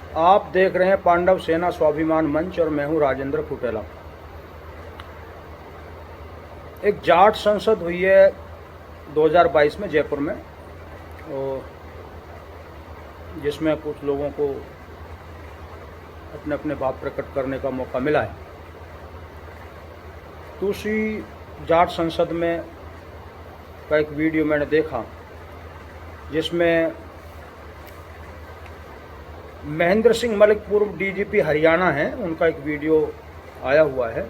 आप देख रहे हैं पांडव सेना स्वाभिमान मंच और मैं हूं राजेंद्र फुटेला। एक जाट संसद हुई है 2022 में जयपुर में, और जिसमें कुछ लोगों को अपने अपने भाव प्रकट करने का मौका मिला है। तो उसी जाट संसद में का एक वीडियो मैंने देखा जिसमें महेंद्र सिंह मलिक पूर्व डीजीपी हरियाणा हैं, उनका एक वीडियो आया हुआ है।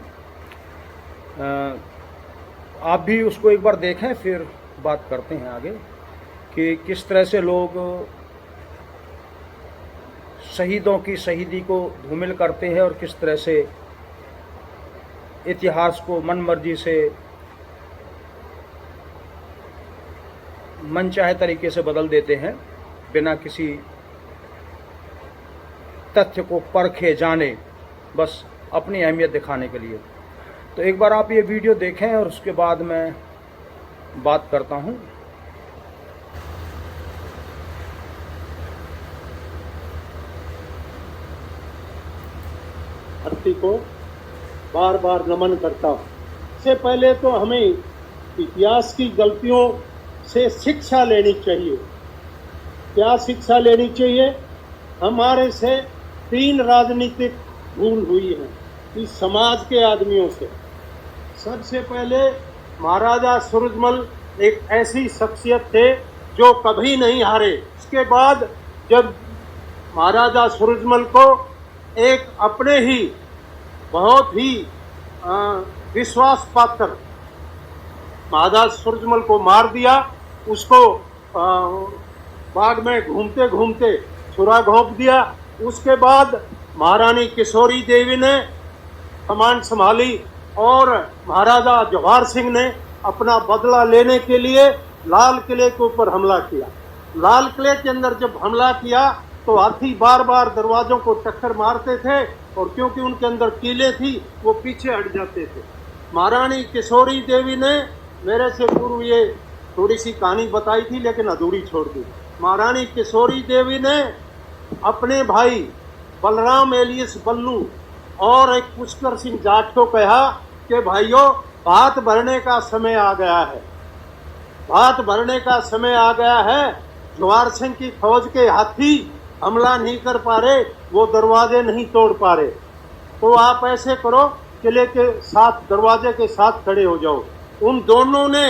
आप भी उसको एक बार देखें, फिर बात करते हैं आगे कि किस तरह से लोग शहीदों की शहीदी को धूमिल करते हैं और किस तरह से इतिहास को मनमर्जी से मनचाहे तरीके से बदल देते हैं बिना किसी तथ्य को परखे जाने, बस अपनी अहमियत दिखाने के लिए। तो एक बार आप ये वीडियो देखें और उसके बाद मैं बात करता हूं। धरती को बार बार नमन करता हूँ। इससे पहले तो हमें इतिहास की गलतियों से शिक्षा लेनी चाहिए। क्या शिक्षा लेनी चाहिए? हमारे से 3 राजनीतिक भूल हुई है इस समाज के आदमियों से। सबसे पहले महाराजा सूरजमल एक ऐसी शख्सियत थे जो कभी नहीं हारे। इसके बाद जब महाराजा सूरजमल को एक अपने ही बहुत ही विश्वास पात्र महाराजा सूरजमल को मार दिया, उसको बाग में घूमते घूमते छुरा घोंप दिया। उसके बाद महारानी किशोरी देवी ने कमान संभाली और महाराजा जवाहर सिंह ने अपना बदला लेने के लिए लाल किले के ऊपर हमला किया। लाल किले के अंदर जब हमला किया तो हाथी बार बार दरवाजों को टक्कर मारते थे और क्योंकि उनके अंदर कीलें थी वो पीछे हट जाते थे। महारानी किशोरी देवी ने मेरे से पूर्व ये थोड़ी सी कहानी बताई थी लेकिन अधूरी छोड़ दी। महारानी किशोरी देवी ने अपने भाई बलराम एलियस बल्लू और एक पुष्कर सिंह जाट को कहा कि भाइयों, भात भरने का समय आ गया है, भात भरने का समय आ गया है। जवाहर सिंह की फौज के हाथी हमला नहीं कर पा रहे, वो दरवाजे नहीं तोड़ पा रहे, तो आप ऐसे करो, किले के साथ दरवाजे के साथ खड़े हो जाओ। उन दोनों ने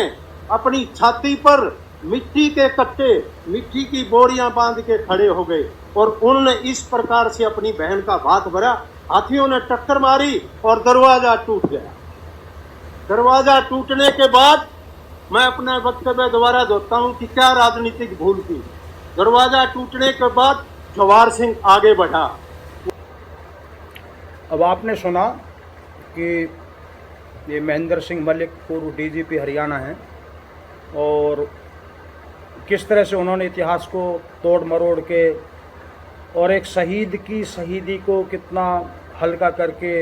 अपनी छाती पर मिट्टी के कट्टे, मिट्टी की बोरियां बांध के खड़े हो गए और उन्होंने इस प्रकार से अपनी बहन का भात भरा। हाथियों ने टक्कर मारी और दरवाजा टूट गया। दरवाजा टूटने के बाद मैं अपना वक्तव्य दोबारा दोहराता हूं कि क्या राजनीतिक भूल थी। दरवाजा टूटने के बाद जवाहर सिंह आगे बढ़ा। अब आपने सुना कि ये महेंद्र सिंह मलिक पूर्व डीजीपी हरियाणा हैं और किस तरह से उन्होंने इतिहास को तोड़ मरोड़ के और एक शहीद की शहीदी को कितना हल्का करके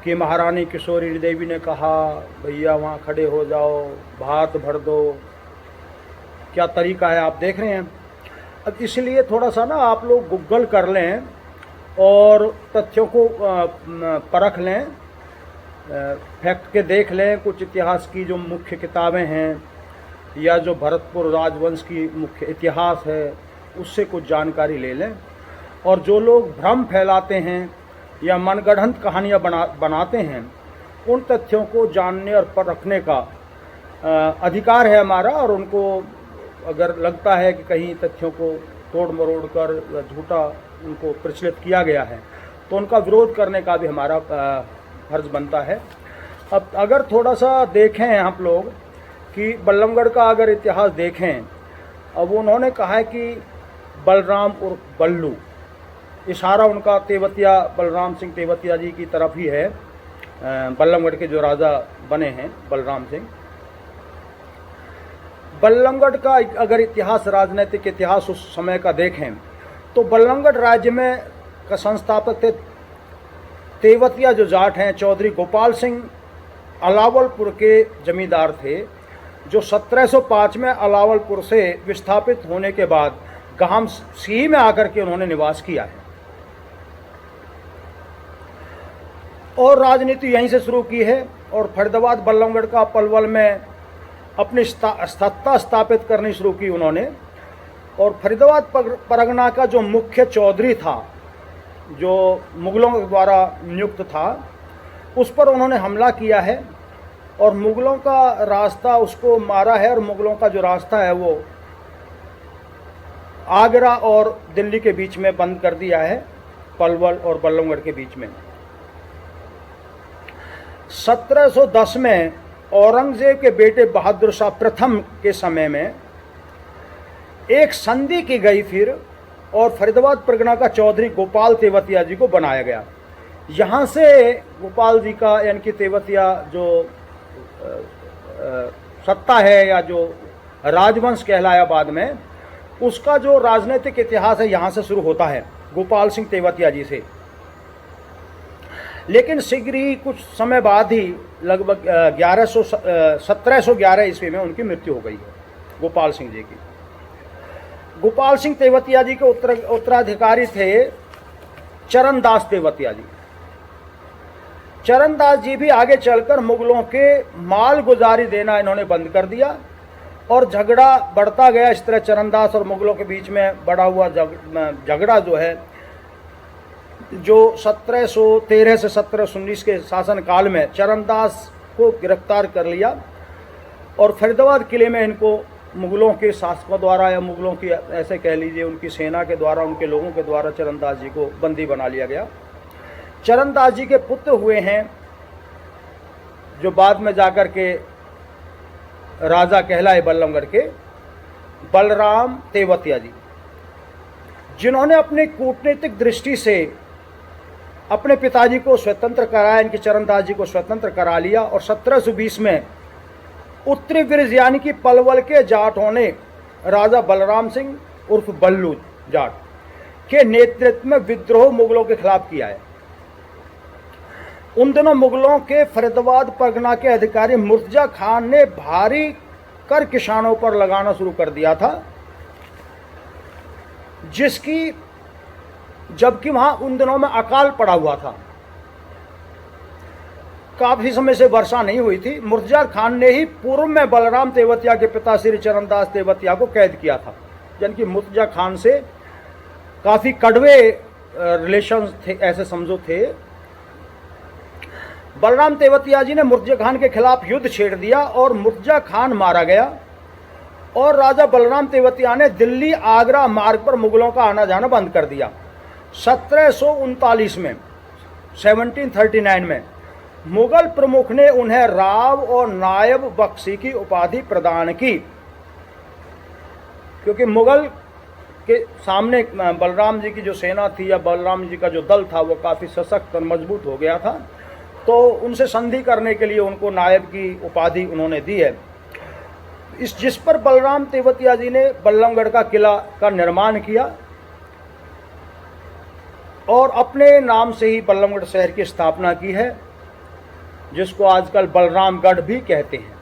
कि महारानी किशोरी देवी ने कहा भैया वहाँ खड़े हो जाओ, भात भर दो। क्या तरीका है आप देख रहे हैं। अब इसलिए थोड़ा सा ना आप लोग गूगल कर लें और तथ्यों को परख लें, फैक्ट के देख लें। कुछ इतिहास की जो मुख्य किताबें हैं या जो भरतपुर राजवंश की मुख्य इतिहास है उससे कुछ जानकारी ले लें। और जो लोग भ्रम फैलाते हैं या मनगढ़ंत कहानियाँ बनाते हैं, उन तथ्यों को जानने और परखने का अधिकार है हमारा। और उनको अगर लगता है कि कहीं तथ्यों को तोड़ मरोड़ कर या झूठा उनको प्रचलित किया गया है तो उनका विरोध करने का भी हमारा फर्ज बनता है। अब अगर थोड़ा सा देखें आप लोग कि बल्लमगढ़ का अगर इतिहास देखें, अब उन्होंने कहा है कि बलराम उर्फ बल्लू, इशारा उनका तेवतिया बलराम सिंह तेवतिया जी की तरफ ही है, बल्लमगढ़ के जो राजा बने हैं बलराम सिंह। बल्लमगढ़ का अगर इतिहास, राजनीतिक इतिहास उस समय का देखें तो बल्लमगढ़ राज्य में का संस्थापक थे तेवतिया जो जाट हैं, चौधरी गोपाल सिंह अलावलपुर के जमींदार थे, जो 1705 में अलावलपुर से विस्थापित होने के बाद गांव सी में आकर के उन्होंने निवास किया है। और राजनीति यहीं से शुरू की है और फरीदाबाद बल्लभगढ़ का पलवल में अपनी सत्ता स्थापित करनी शुरू की उन्होंने। और फरीदाबाद परगना का जो मुख्य चौधरी था, जो मुगलों के द्वारा नियुक्त था, उस पर उन्होंने हमला किया है और मुगलों का रास्ता उसको मारा है। और मुगलों का जो रास्ता है वो आगरा और दिल्ली के बीच में बंद कर दिया है, पलवल और बल्लभगढ़ के बीच में। 1710 में औरंगजेब के बेटे बहादुर शाह प्रथम के समय में एक संधि की गई फिर, और फरीदाबाद परगना का चौधरी गोपाल तेवतिया जी को बनाया गया। यहाँ से गोपाल जी का यानी कि तेवतिया जो सत्ता है या जो राजवंश कहलाया बाद में, उसका जो राजनीतिक इतिहास है यहाँ से शुरू होता है, गोपाल सिंह तेवतिया जी से। लेकिन शीघ्र ही कुछ समय बाद ही लगभग 1711 ईस्वी में उनकी मृत्यु हो गई है, गोपाल सिंह जी की। गोपाल सिंह तेवतिया जी के उत्तराधिकारी थे चरणदास तेवतिया जी। चरणदास जी भी आगे चलकर मुगलों के माल गुजारी देना इन्होंने बंद कर दिया और झगड़ा बढ़ता गया। इस तरह चरणदास और मुगलों के बीच में बढ़ा हुआ झगड़ा जो है, जो 1713 से 1719 के शासनकाल में चरणदास को गिरफ्तार कर लिया और फरीदाबाद किले में इनको मुगलों के शासकों द्वारा या मुगलों की ऐसे कह लीजिए उनकी सेना के द्वारा, उनके लोगों के द्वारा चरणदास जी को बंदी बना लिया गया। चरणदास जी के पुत्र हुए हैं जो बाद में जाकर के राजा कहलाए बल्लभगढ़ के, बलराम तेवतिया जी, जिन्होंने अपनी कूटनीतिक दृष्टि से अपने पिताजी को स्वतंत्र कराया, इनके चरणदास जी को स्वतंत्र करा लिया। और 1720 में उत्तरी विरज यानी कि पलवल के जाटों ने राजा बलराम सिंह उर्फ बल्लू जाट के नेतृत्व में विद्रोह मुगलों के खिलाफ किया है। उन दिनों मुगलों के फरीदाबाद परगना के अधिकारी मुर्तजा खान ने भारी कर किसानों पर लगाना शुरू कर दिया था, जिसकी जबकि वहां उन दिनों में अकाल पड़ा हुआ था, काफी समय से वर्षा नहीं हुई थी। मुर्तजा खान ने ही पूर्व में बलराम तेवतिया के पिता श्री चरणदास तेवतिया को कैद किया था, यानी कि मुर्तजा खान से काफी कड़वे रिलेशंस थे, ऐसे समझो थे। बलराम तेवतिया जी ने मुर्तजा खान के खिलाफ युद्ध छेड़ दिया और मुर्तजा खान मारा गया और राजा बलराम तेवतिया ने दिल्ली आगरा मार्ग पर मुगलों का आना जाना बंद कर दिया। 1739 में 1739 में मुगल प्रमुख ने उन्हें राव और नायब बख्शी की उपाधि प्रदान की, क्योंकि मुगल के सामने बलराम जी की जो सेना थी या बलराम जी का जो दल था वो काफ़ी सशक्त और मजबूत हो गया था, तो उनसे संधि करने के लिए उनको नायब की उपाधि उन्होंने दी है। जिस पर बलराम तेवतिया जी ने बल्लभगढ़ का किला का निर्माण किया और अपने नाम से ही बल्लभगढ़ शहर की स्थापना की है, जिसको आजकल बलरामगढ़ भी कहते हैं।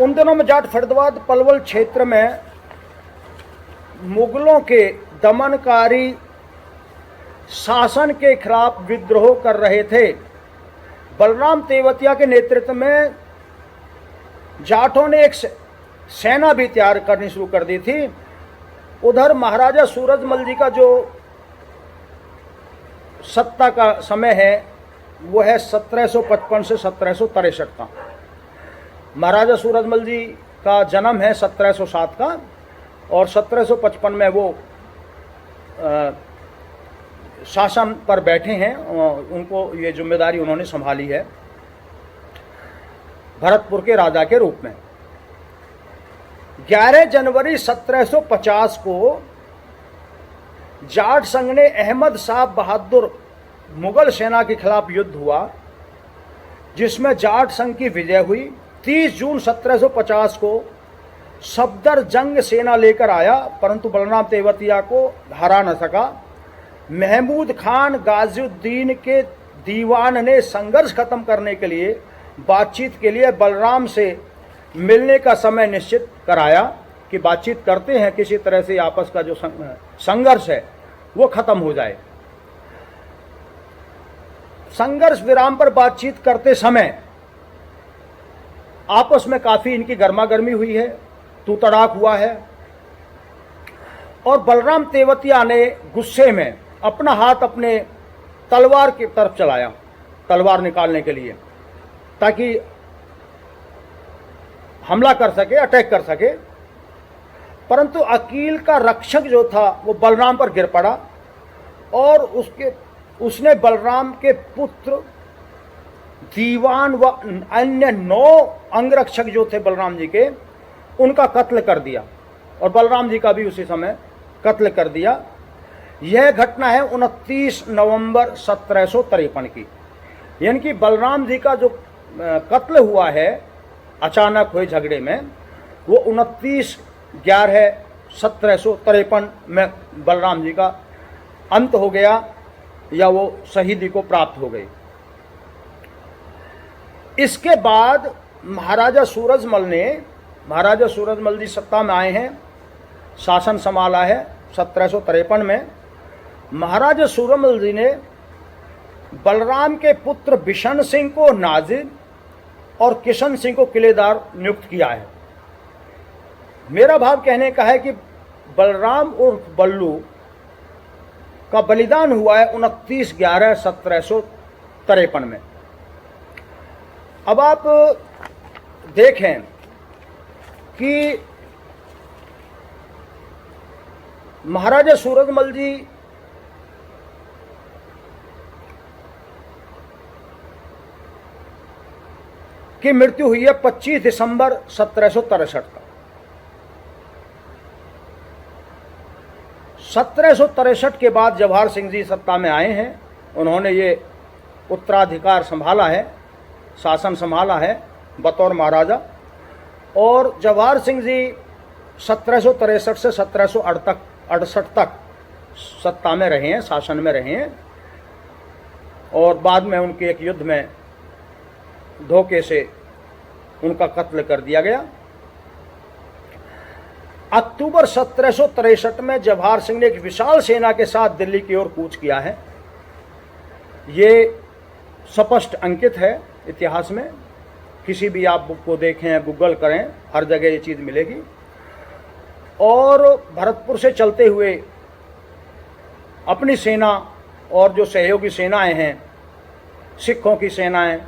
उन दिनों में जाट फरीदाबाद पलवल क्षेत्र में मुगलों के दमनकारी शासन के खिलाफ विद्रोह कर रहे थे। बलराम तेवतिया के नेतृत्व में जाटों ने एक सेना भी तैयार करनी शुरू कर दी थी। उधर महाराजा सूरजमल जी का जो सत्ता का समय है वो है 1755 से 1763 का। महाराजा सूरजमल जी का जन्म है 1707 का और 1755 में वो शासन पर बैठे हैं। उनको ये जिम्मेदारी उन्होंने संभाली है भरतपुर के राजा के रूप में। 11 जनवरी 1750 को जाट संघ ने अहमद शाह बहादुर मुगल सेना के खिलाफ युद्ध हुआ, जिसमें जाट संघ की विजय हुई। 30 जून 1750 को सफदरजंग सेना लेकर आया, परंतु बलराम तेवतिया को हरा न सका। महमूद खान गाजिउद्दीन के दीवान ने संघर्ष खत्म करने के लिए बातचीत के लिए बलराम से मिलने का समय निश्चित कराया कि बातचीत करते हैं, किसी तरह से आपस का जो संघर्ष है वो खत्म हो जाए। संघर्ष विराम पर बातचीत करते समय आपस में काफ़ी इनकी गर्मागर्मी हुई है, तू तड़ाक हुआ है, और बलराम तेवतिया ने गुस्से में अपना हाथ अपने तलवार की तरफ चलाया, तलवार निकालने के लिए, ताकि हमला कर सके, अटैक कर सके। परंतु अकील का रक्षक जो था वो बलराम पर गिर पड़ा और उसने बलराम के पुत्र दीवान व अन्य 9 अंगरक्षक जो थे बलराम जी के, उनका कत्ल कर दिया और बलराम जी का भी उसी समय कत्ल कर दिया। यह घटना है 29 नवंबर 1753 की, यानी कि बलराम जी का जो कत्ल हुआ है अचानक हुए झगड़े में, वो 29/11/1753 में बलराम जी का अंत हो गया, या वो शहीदी को प्राप्त हो गई। इसके बाद महाराजा सूरजमल जी सत्ता में आए हैं, शासन संभाला है 1753 में। महाराजा सूरजमल जी ने बलराम के पुत्र बिशन सिंह को नाजिर और किशन सिंह को किलेदार नियुक्त किया है। मेरा भाव कहने का है कि बलराम उर्फ बल्लू का बलिदान हुआ है 29/11/1753 में। अब आप देखें कि महाराजा सूरजमल जी की मृत्यु हुई है 25 दिसंबर 1763 का। 1763 के बाद जवाहर सिंह जी सत्ता में आए हैं, उन्होंने ये उत्तराधिकार संभाला है, शासन संभाला है बतौर महाराजा। और जवाहर सिंह जी 1763 से 1768 तक सत्ता में रहे हैं, शासन में रहे हैं, और बाद में उनके एक युद्ध में धोखे से उनका कत्ल कर दिया गया। अक्टूबर 1763 में जवाहर सिंह ने एक विशाल सेना के साथ दिल्ली की ओर कूच किया है। ये स्पष्ट अंकित है इतिहास में, किसी भी आप बुक को देखें, गूगल करें, हर जगह ये चीज़ मिलेगी। और भरतपुर से चलते हुए अपनी सेना और जो सहयोगी सेनाएं हैं, सिखों की सेनाएं,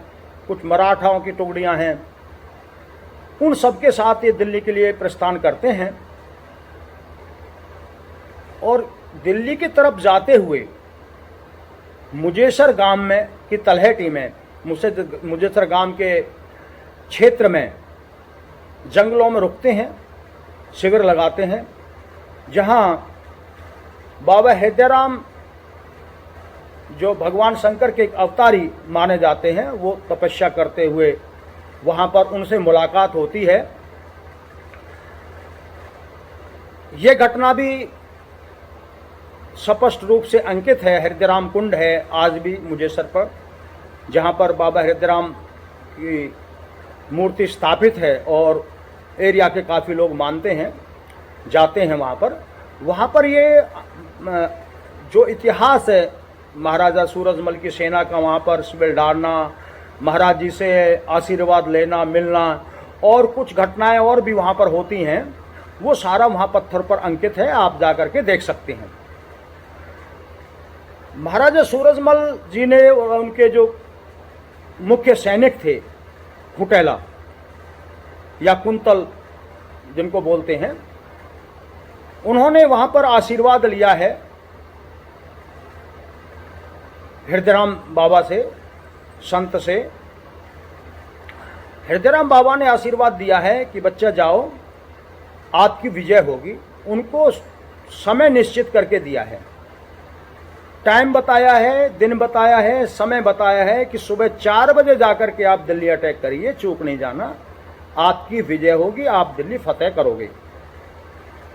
कुछ मराठाओं की टुकड़ियां हैं, उन सबके साथ ये दिल्ली के लिए प्रस्थान करते हैं। और दिल्ली की तरफ जाते हुए मुजेसर गांव में की तलहटी में, मुजेसर गांव के क्षेत्र में जंगलों में रुकते हैं, शिविर लगाते हैं, जहां बाबा हृदयराम जो भगवान शंकर के अवतारी माने जाते हैं, वो तपस्या करते हुए वहां पर उनसे मुलाकात होती है। ये घटना भी स्पष्ट रूप से अंकित है, हृदयराम कुंड है आज भी मुजेसर पर, जहां पर बाबा हृदयराम की मूर्ति स्थापित है और एरिया के काफ़ी लोग मानते हैं, जाते हैं वहाँ पर ये जो इतिहास है महाराजा सूरजमल की सेना का, वहाँ पर शिविर डालना, महाराज जी से आशीर्वाद लेना, मिलना, और कुछ घटनाएं और भी वहाँ पर होती हैं, वो सारा वहाँ पत्थर पर अंकित है, आप जा कर के देख सकते हैं। महाराजा सूरजमल जी ने और उनके जो मुख्य सैनिक थे, कुटेला या कुंतल जिनको बोलते हैं, उन्होंने वहाँ पर आशीर्वाद लिया है हृदयराम बाबा से, संत से। हृदयराम बाबा ने आशीर्वाद दिया है कि बच्चा जाओ, आपकी विजय होगी। उनको समय निश्चित करके दिया है, टाइम बताया है, दिन बताया है, समय बताया है कि सुबह 4 बजे जाकर के आप दिल्ली अटैक करिए, चूक नहीं जाना, आपकी विजय होगी, आप दिल्ली फतेह करोगे।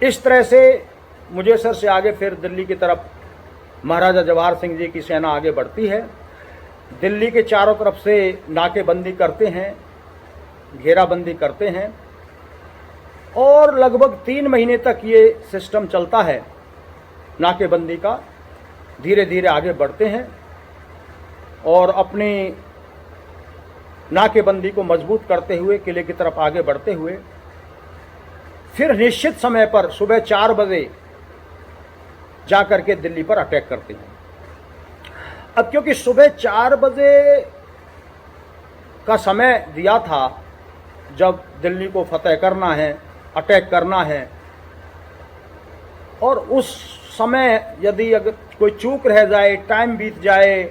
इस तरह से मुजेसर से आगे फिर दिल्ली की तरफ महाराजा जवाहर सिंह जी की सेना आगे बढ़ती है। दिल्ली के चारों तरफ से नाकेबंदी करते हैं, घेराबंदी करते हैं, और लगभग 3 महीने तक ये सिस्टम चलता है नाकेबंदी का। धीरे धीरे आगे बढ़ते हैं और अपनी नाकेबंदी को मजबूत करते हुए किले की तरफ आगे बढ़ते हुए फिर निश्चित समय पर सुबह 4 बजे जाकर के दिल्ली पर अटैक करते हैं। अब क्योंकि सुबह 4 बजे का समय दिया था जब दिल्ली को फतेह करना है, अटैक करना है, और उस समय यदि अगर कोई चूक रह जाए, टाइम बीत जाए,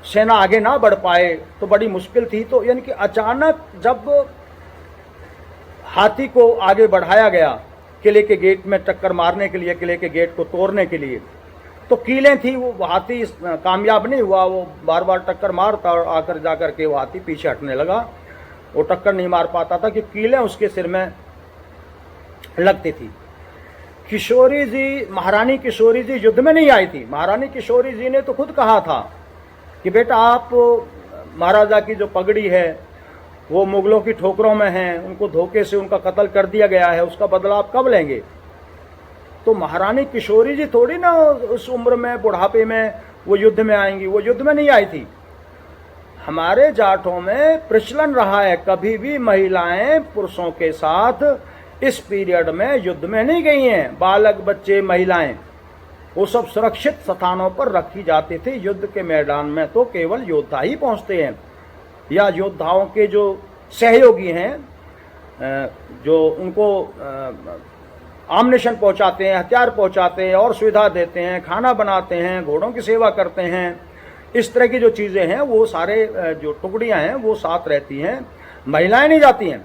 सेना आगे ना बढ़ पाए तो बड़ी मुश्किल थी। तो यानी कि अचानक जब हाथी को आगे बढ़ाया गया किले के गेट में टक्कर मारने के लिए, किले के गेट को तोड़ने के लिए, तो कीलें थी, वो हाथी कामयाब नहीं हुआ। वो बार बार टक्कर मारता और आकर जाकर के वो हाथी पीछे हटने लगा। वो टक्कर नहीं मार पाता था कि कीलें उसके सिर में लगती थी। किशोरी जी, महारानी किशोरी जी युद्ध में नहीं आई थी। महारानी किशोरी जी ने तो खुद कहा था कि बेटा आप महाराजा की जो पगड़ी है वो मुगलों की ठोकरों में है, उनको धोखे से उनका कत्ल कर दिया गया है, उसका बदला आप कब लेंगे। तो महारानी किशोरी जी थोड़ी ना उस उम्र में, बुढ़ापे में वो युद्ध में आएंगी। वो युद्ध में नहीं आई थी। हमारे जाटों में प्रचलन रहा है, कभी भी महिलाएं पुरुषों के साथ इस पीरियड में युद्ध में नहीं गई हैं। बालक, बच्चे, महिलाएं वो सब सुरक्षित स्थानों पर रखी जाती थी। युद्ध के मैदान में तो केवल योद्धा ही पहुंचते हैं, या योद्धाओं के जो सहयोगी हैं, जो उनको आमनेशन पहुंचाते हैं, हथियार पहुंचाते हैं और सुविधा देते हैं, खाना बनाते हैं, घोड़ों की सेवा करते हैं, इस तरह की जो चीज़ें हैं वो सारे जो टुकड़ियां हैं वो साथ रहती हैं, महिलाएं नहीं जाती हैं।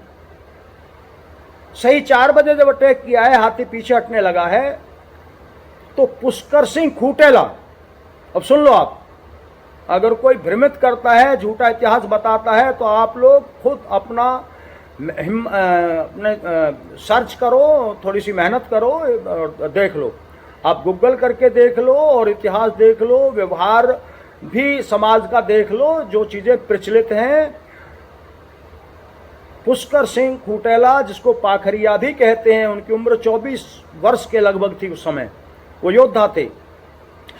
सही 4 बजे जब अटैक किया है, हाथी पीछे हटने लगा है, तो पुष्कर सिंह खूटेला, अब सुन लो आप, अगर कोई भ्रमित करता है, झूठा इतिहास बताता है, तो आप लोग खुद अपना अपने सर्च करो, थोड़ी सी मेहनत करो और देख लो। आप गूगल करके देख लो और इतिहास देख लो, व्यवहार भी समाज का देख लो, जो चीज़ें प्रचलित हैं। पुष्कर सिंह खूटेला, जिसको पाखरिया भी कहते हैं, उनकी उम्र 24 वर्ष के लगभग थी उस समय। वो योद्धा थे,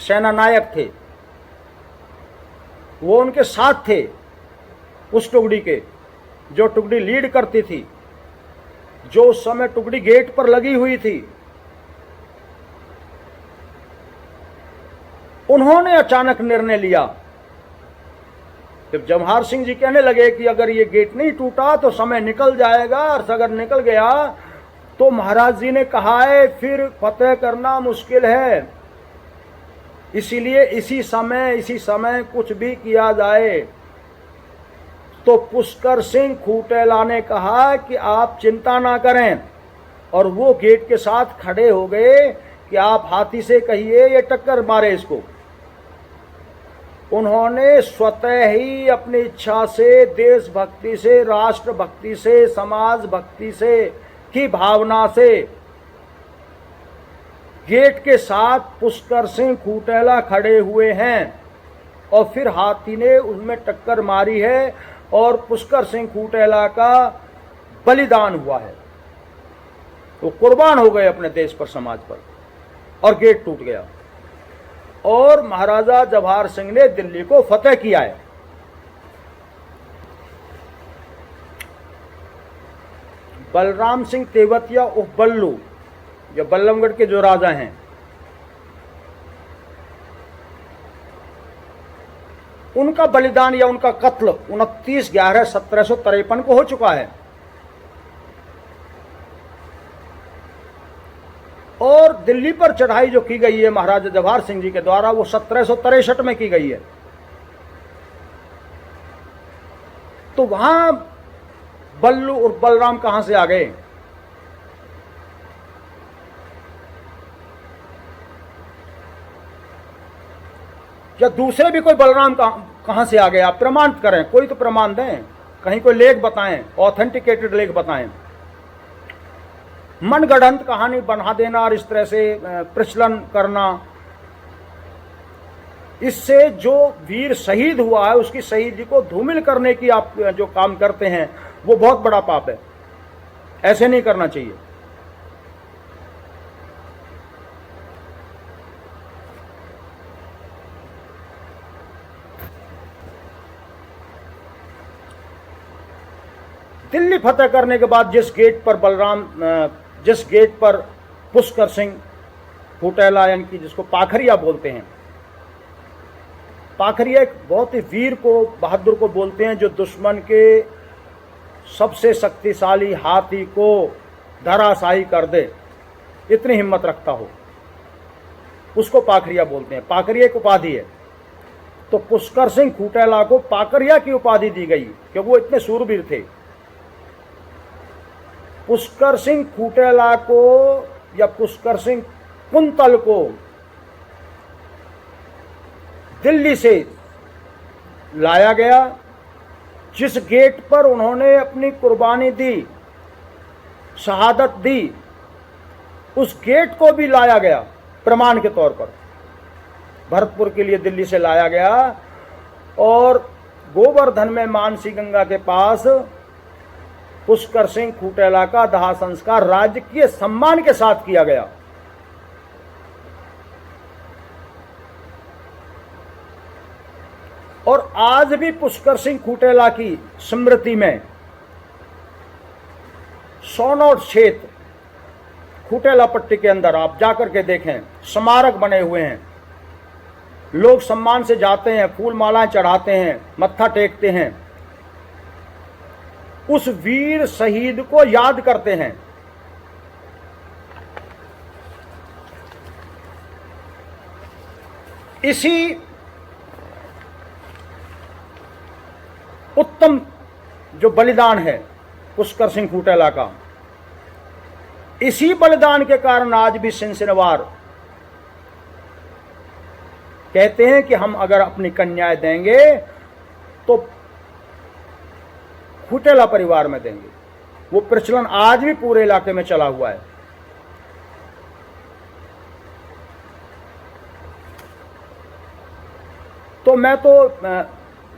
सेना नायक थे। वो उनके साथ थे उस टुकड़ी के, जो टुकड़ी लीड करती थी, जो उस समय टुकड़ी गेट पर लगी हुई थी। उन्होंने अचानक निर्णय लिया, जब जवाहर सिंह जी कहने लगे कि अगर ये गेट नहीं टूटा तो समय निकल जाएगा, और अगर निकल गया तो महाराज जी ने कहा है फिर फतेह करना मुश्किल है, इसीलिए इसी समय कुछ भी किया जाए। तो पुष्कर सिंह खूटेला ने कहा कि आप चिंता ना करें, और वो गेट के साथ खड़े हो गए कि आप हाथी से कहिए ये टक्कर मारे इसको। उन्होंने स्वतः ही अपनी इच्छा से, देशभक्ति से, राष्ट्रभक्ति से, समाज भक्ति से की भावना से गेट के साथ पुष्कर सिंह खूटेला खड़े हुए हैं, और फिर हाथी ने उसमें टक्कर मारी है और पुष्कर सिंह खूटेला का बलिदान हुआ है। वो कुर्बान हो गए अपने देश पर, समाज पर, और गेट टूट गया और महाराजा जवाहर सिंह ने दिल्ली को फतेह किया है। बलराम सिंह तेवतिया उर्फ बल्लू, जो बल्लभगढ़ के जो राजा हैं, उनका बलिदान या उनका कत्ल 29/11/1753 को हो चुका है। और दिल्ली पर चढ़ाई जो की गई है महाराजा जवाहर सिंह जी के द्वारा, वो 1763 में की गई है। तो वहां बल्लू और बलराम कहां से आ गए? या दूसरे भी कोई बलराम कहां से आ गए? आप प्रमाण करें, कोई तो प्रमाण दें, कहीं कोई लेख बताएं, ऑथेंटिकेटेड लेख बताएं। मनगढ़ंत कहानी बना देना और इस तरह से प्रचलन करना, इससे जो वीर शहीद हुआ है उसकी शहीदी को धूमिल करने की आप जो काम करते हैं वो बहुत बड़ा पाप है। ऐसे नहीं करना चाहिए। दिल्ली फतेह करने के बाद जिस गेट पर पुष्कर सिंह फुटेला, यानी कि जिसको पाखरिया बोलते हैं, पाखरिया एक बहुत ही वीर को, बहादुर को बोलते हैं, जो दुश्मन के सबसे शक्तिशाली हाथी को धराशायी कर दे, इतनी हिम्मत रखता हो, उसको पाखरिया बोलते हैं। पाखरिया एक उपाधि है। तो पुष्कर सिंह फुटेला को पाखरिया की उपाधि दी गई क्योंकि वो इतने सूरवीर थे। पुष्कर सिंह फुटेला को या पुष्कर सिंह कुंतल को दिल्ली से लाया गया। जिस गेट पर उन्होंने अपनी कुर्बानी दी, शहादत दी, उस गेट को भी लाया गया प्रमाण के तौर पर, भरतपुर के लिए दिल्ली से लाया गया और गोवर्धन में मानसी गंगा के पास पुष्कर सिंह फुटेला का दाह संस्कार राजकीय सम्मान के साथ किया गया। और आज भी पुष्कर सिंह फुटेला की स्मृति में सोनौर क्षेत्र फुटेला पट्टी के अंदर आप जाकर के देखें, स्मारक बने हुए हैं। लोग सम्मान से जाते हैं, फूल मालाएं चढ़ाते हैं, मत्था टेकते हैं, उस वीर शहीद को याद करते हैं। इसी उत्तम जो बलिदान है पुष्कर सिंह फुटेला का, इसी बलिदान के कारण आज भी सिनसिनवार कहते हैं कि हम अगर अपनी कन्याएं देंगे तो फुटेला परिवार में देंगे। वो प्रचलन आज भी पूरे इलाके में चला हुआ है। तो मैं तो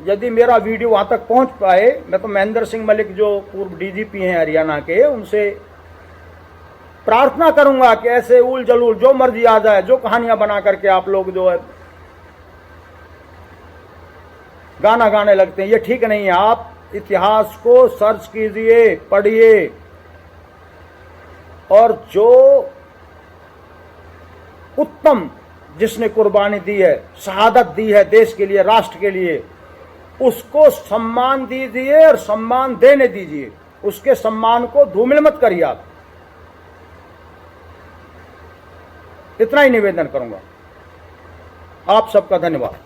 यदि मेरा वीडियो वहां तक पहुंच पाए, मैं तो महेंद्र सिंह मलिक जो पूर्व डीजीपी हैं हरियाणा के, उनसे प्रार्थना करूंगा कि ऐसे उल जलूल जो मर्जी आ जाए, जो कहानियां बना करके आप लोग जो है गाना गाने लगते हैं, ये ठीक नहीं है। आप इतिहास को सर्च कीजिए, पढ़िए, और जो उत्तम जिसने कुर्बानी दी है, शहादत दी है देश के लिए, राष्ट्र के लिए, उसको सम्मान दीजिए और सम्मान देने दीजिए। उसके सम्मान को धूमिल मत करिए आप। इतना ही निवेदन करूंगा। आप सबका धन्यवाद।